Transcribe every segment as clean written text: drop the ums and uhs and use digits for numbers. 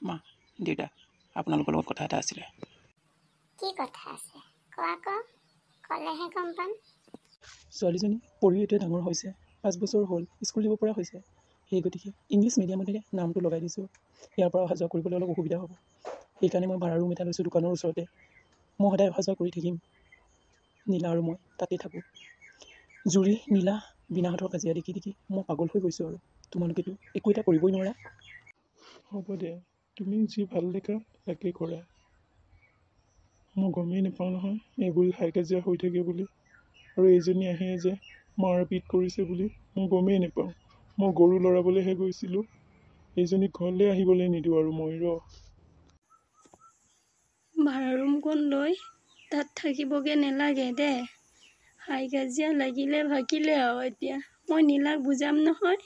মা দেউতা আপোনালোকৰ লগত কথা এটা আছিলে। কি কথা আছে কোৱা ক ক'লেহে গম পাম। ছোৱালীজনী পঢ়ি এতিয়া ডাঙৰ হৈছে, 5 বছৰ হ'ল, স্কুল দিব পৰা হৈছে। সেই গতিকে ইংলিছ মিডিয়ামতে নামটো লগাই দিছোঁ। ইয়াৰ পৰা অহা যোৱা কৰিবলৈ অলপ অসুবিধা হ'ব। সেইকাৰণে মই ভাড়া ৰুম এটা লৈছোঁ দোকানৰ ওচৰতে। মই সদায় অহা যোৱা কৰি থাকিম। নীলা আৰু মই তাতেই থাকোঁ। জুৰি নীলা বিনাহঁতৰ কাজিয়া দেখি দেখি মই পাগল হৈ গৈছোঁ। আৰু তোমালোকেতো একো এটা কৰিবই নোৱাৰা। হ'ব দে, তুমি যি ভাল দেখা তাকে কৰা। মই গমেই নাপাওঁ নহয় এইবোৰ হাই কাজিয়া হৈ থাকে বুলি, আৰু এইজনী আহে যে মাৰপিট কৰিছে বুলি মই গমেই নাপাওঁ। মই গৰু লৰাবলৈহে গৈছিলোঁ। এইজনী ঘৰলৈ আহিবলৈ নিদিওঁ আৰু মই ভাড়া ৰুমখন লৈ তাত থাকিবগৈ নালাগে দে। হাই কাজিয়া লাগিলে ভাগিলে আৰু এতিয়া মই নীলাক বুজাম নহয়,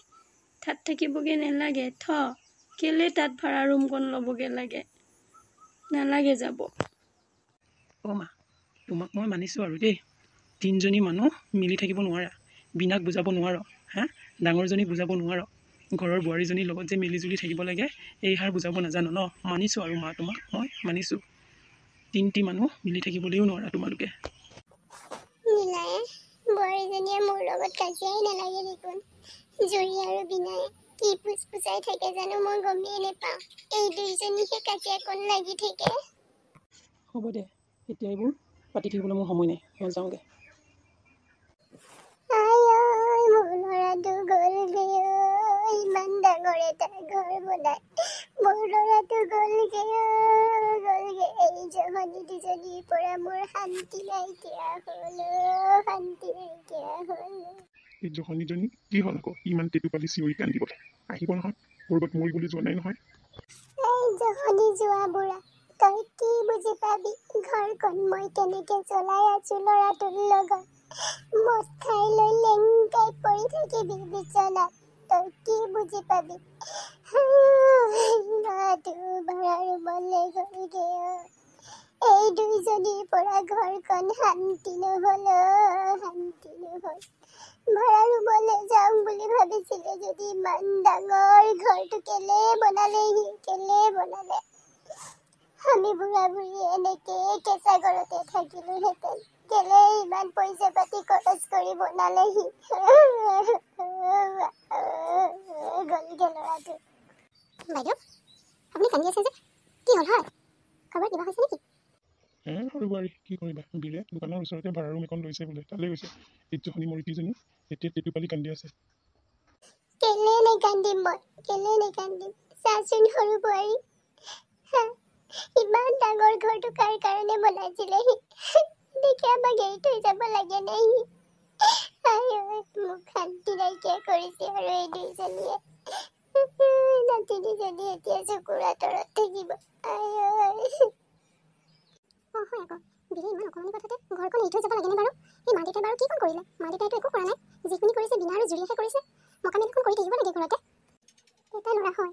তাত থাকিবগৈ নালাগে। কেলে তাত ভাড়া ৰুমখন ল'বগৈ লাগে, নালাগে যাব। মা তোমাক মই মানিছোঁ আৰু দেই, 3জনী মানুহ মিলি থাকিব নোৱাৰা, বিনাক বুজাব নোৱাৰ, ডাঙৰজনীক বুজাব নোৱাৰ, ঘৰৰ বোৱাৰীজনীৰ লগত যে মিলিজুলি থাকিব লাগে এইষাৰ বুজাব নাজানো ন। মানিছোঁ আৰু মা তোমাক মই মানিছোঁ। 3টি মানুহ মিলি থাকিবলৈও নোৱাৰা তোমালোকে। নীলাই বোৱাৰীজনীয়ে মোৰ লগত কাজিয়াই নালাগে দেখোন। জুৰি আৰু বিনাই কি পুচপুচাই থাকে জানো মই গমেই নাপাওঁ। এই দুইজনীহে কাজিয়া কণ লাগি থাকে। হ'ব দে, এতিয়া এইবোৰ পাতি থাকিবলৈ মোৰ সময় নাই, মই যাওঁগৈ। মোৰ ল'ৰাটো গ'লগে, ইমান ডাঙৰ এটা ঘৰ বনাই মোৰ ল'ৰাটো গ'লগে। এই জহনী দুজনীৰ পৰা মোৰ শান্তি নাইকিয়া হ'ল, শান্তি নাইকিয়া হ'ল। এই জহনীজনী কি হ'ল আকৌ ইমান টেটুপালি চিঞৰি কান্দিবলৈ? আহিব নহয়, ক'ৰবাত মৰিবলৈ যোৱা নাই নহয়। এই জহনী যোৱা বুঢ়া, তই কি বুজি পাবি ঘৰখন মই কেনেকে চলাই আছো ল'ৰাটোৰ লগত। মদ খাই লৈ লেংকাই পৰি থাকিবি বিচনাত, তই কি বুজি পাবি। ল'ৰাটো ভাড়া ৰুমলৈ গ'লগে। এই দুইজনীৰ পৰা ঘৰখন শান্তি নহ'ল, শান্তি নহ'ল। ভাড়া ৰুমলৈ যাম বুলি ভাবিছিলে যদি ইমান ডাঙৰ ঘৰটো কেলে বনালেহি, কেলে বনালে। আমি বুঢ়া বুঢ়ী এনেকে কেঁচা ঘৰতে থাকিলোহেঁতেন, কেলে ইমান পইচা পাতি খৰচ কৰি বনালেহি। গ'লগে ল'ৰাটো। বাইদেউ আপুনি কান্দি আছে যে, কি হ'ল হয়? খবৰ কিবা হৈছে নেকি? সৰু বোৱাৰী কি কৰিবা, বিৰে দোকানৰ ওচৰতে ভাড়া ৰুম এখন লৈছে বোলে, তালৈ গৈছে। এই জহনী মৰিটিজনী এতিয়া টেটুপালি কান্দি আছে। কেলে নেকান্দিম মই, কেলে নেকান্দিম। চাচোন সৰু বোৱাৰী, ইমান ডাঙৰ ঘৰটো কাৰ কাৰণে বনাইছিলেহি। দেখি আমাক এৰি থৈ যাব লাগে নে সি? মোক শান্তি নাইকিয়া কৰিছে আৰু এই দুইজনীয়ে। নাতিনীজনী এতিয়া চকুৰ আঁতৰত থাকিব। হয় আকৌ, বিৰি ইমান অকণমানি কথাতে ঘৰখন এৰি থৈ যাব লাগেনে বাৰু? সেই মা দেউতাই বাৰু কি কাম কৰিলে? মা দেউতাইতো একো কৰা নাই, যিখিনি কৰিছে বিনা আৰু জুৰিয়েহে কৰিছে। মকামি এখন কৰি থাকিব লাগে ঘৰতে। এটা ল'ৰা হয়,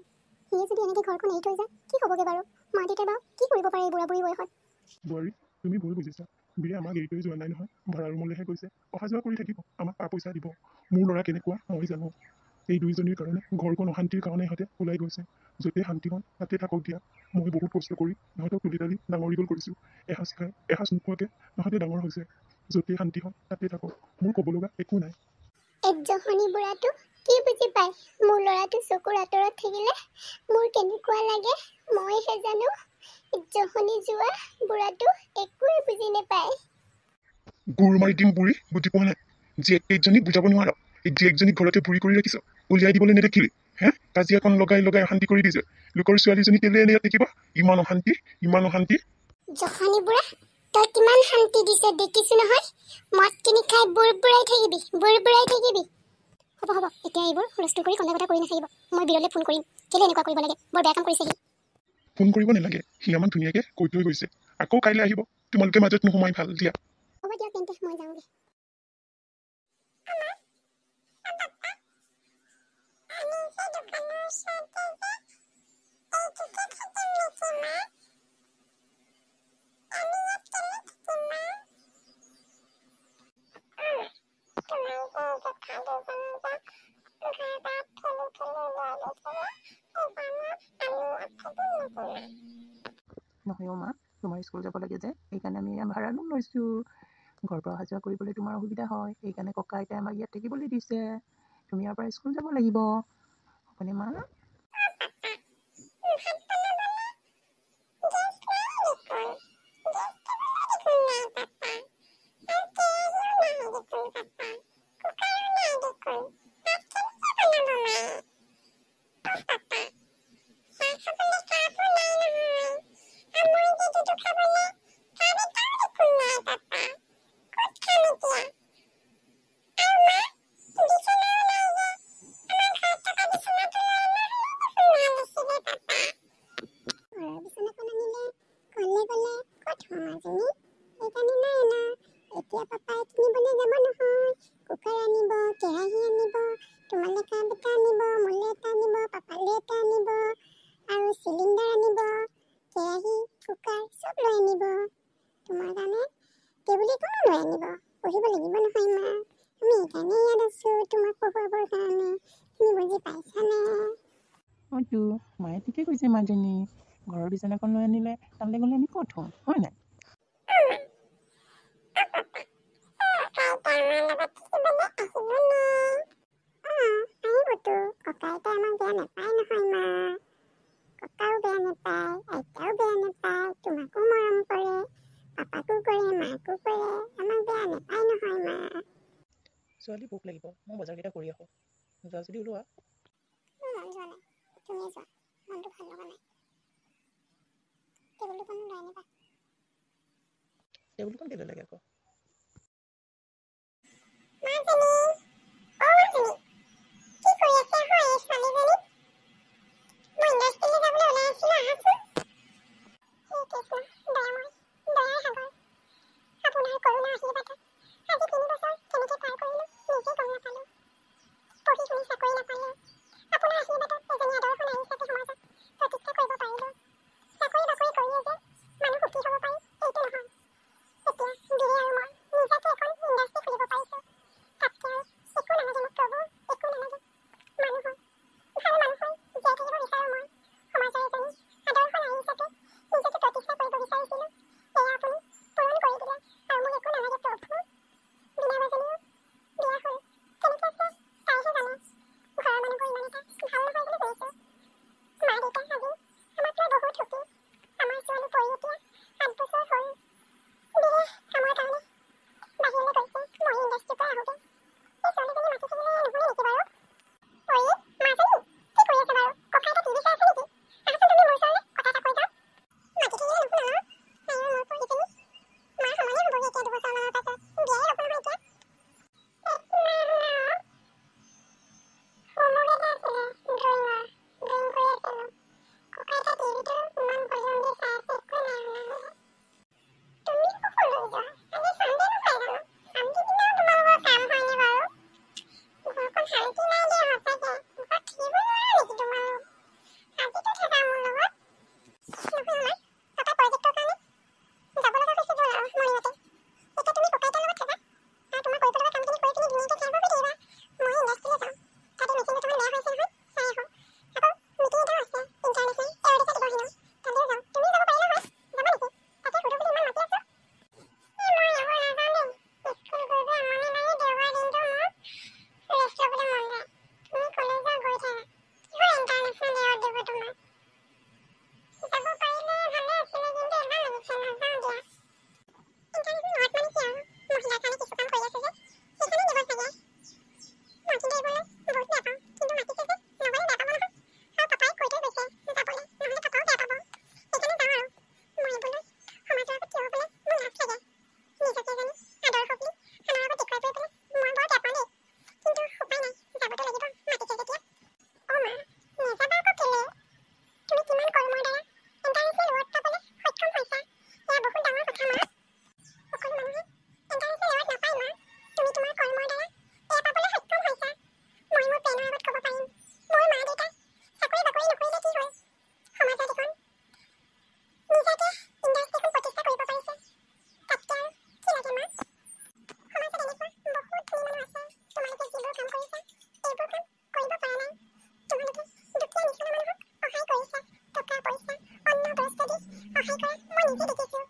সিয়ে যদি এনেকে ঘৰখন এৰি থৈ যায় কি হ'বগে বাৰু? মা দেউতাই বাৰু কি কৰিব পাৰে এই বুঢ়া বুঢ়ী বয়সত? বোৱাৰী তুমি ভুল বুজিছা, বিৰে আমাক এৰি থৈ যোৱা নাই নহয়, ভাড়া ৰুমলৈহে গৈছে। অহা যোৱা কৰি থাকিব, আমাক পইচা দিব। মোৰ ল'ৰা কেনেকুৱা মই জানো। এই দুইজনীৰ কাৰণে ঘৰখন অশান্তিৰ কাৰণে ইহঁতে ওলাই গৈছে। য'তে শান্তি হয় তাতে থাকক দিয়া। মই বহুত কষ্ট কৰি ইহঁতক তুলি তালি ডাঙৰ দীঘল কৰিছোঁ। এসাঁজ খাই এসাঁজ নোখোৱাকৈ ইহঁতে ডাঙৰ হৈছে। য'তে শান্তি হয় তাতে থাকক, মোৰ ক'ব লগা একো নাই। এক জহনী বুঢ়াটো কি বুজি পায়? মোৰ ল'ৰাটো চকুৰ আঁতৰত থাকিলে মোৰ কেনেকুৱা লাগে মইহে জানো। জহনী যোৱা বুঢ়াটো একোৱে বুজি নাপায়। গুৰ মাৰি দিম বুঢ়ী, বুজি পোৱা নাই? জীয়েকজনীক বুজাব নোৱাৰ, এই জীয়েকজনীক ঘৰতে বুঢ়ী কৰি ৰাখিছ, উলিয়াই দিবলৈ নেদেখিলি? কাজিয়াখন লগাই লগাই অশান্তি কৰি দিছে। লোকৰ ছোৱালীজনী কেলে এনে থাকিব? ইমান অশান্তি, ইমান অশান্তি। জহনী বুঢ়া, তই কিমান শান্তি দিছে দেখিছো নহয়। মদ কিনি খাই বুঢ়াই থাকিবি, বুঢ়াই থাকিবি। হ'ব হ'ব, এতিয়া এইবোৰ হুলস্থুল কৰি কন্দা কটা কৰি নাথাকিব। মই বিৰলে ফোন কৰিম, কেলে এনেকুৱা কৰিব লাগে, বৰ বেয়া কাম কৰিছে সি। ফোন কৰিব নালাগে, সি আমাক ধুনীয়াকে কৈ থৈ গৈছে। আকৌ কাইলৈ আহিব, তোমালোকে মাজত নোসোমাই ভাল দিয়া। হ'ব দিয়ক তেন্তে, মই যাওঁগে। নহয় অ' মা, তোমাৰ স্কুল যাব লাগে যে সেইকাৰণে আমি ভাড়া ৰুম লৈছোঁ। ঘৰৰ পৰা অহা যোৱা কৰিবলৈ তোমাৰ অসুবিধা হয়, সেইকাৰণে ককা আইতাই আমাক ইয়াত থাকিবলৈ দিছে। তুমি ইয়াৰ পৰা স্কুল যাব লাগিব, হ'বনে মা? এতিয়া পাপাই কিনিবলৈ যাব নহয়। কুকাৰ আনিব, কেৰাহী আনিব, তোমালে কাপ এটা আনিব, মোলে এটা আনিব, পাপালে এটা আনিব, আৰু চিলিণ্ডাৰ আনিব, কেৰাহী, কুকাৰ চব লৈ আনিব। তোমাৰ কাৰণে টেবুল এখনো লৈ আনিব। পঢ়িব লাগিব নহয় মা। আমি সেইকাৰণে ইয়াত আছোঁ, তোমাক পঢ়ুৱাবৰ কাৰণে। তুমি বুজি পাইছানে? হয়তো মায়ে ঠিকে কৈছে মাজনী। ঘৰৰ বিচনাখন লৈ আনিলে তালৈ গ'লে আমি ক'ত থওঁ, হয় নাই? ককা আইতাই আমাক বেয়া নাপায় নহয় মা। ককাও বেয়া নাপায়, আইতাও বেয়া নাপায়, তোমাকো মৰম কৰে, পাপাকো কৰে, মাকো কৰে, আমাক বেয়া নাপায় নহয় মা। ছোৱালী ভোক লাগিব, মই বজাৰকেইটা কৰি আহোঁ। যোৱা যদি ওলোৱা। মোৰ মন যোৱা নাই, তুমিয়ে যোৱা। মনটো ভাল লগা নাই। টেবুল দুখনো লৈ আনিবা। টেবুলখন কেলৈ লাগে আকৌ? সহায় কৰা মই নিজে দেখিছোঁ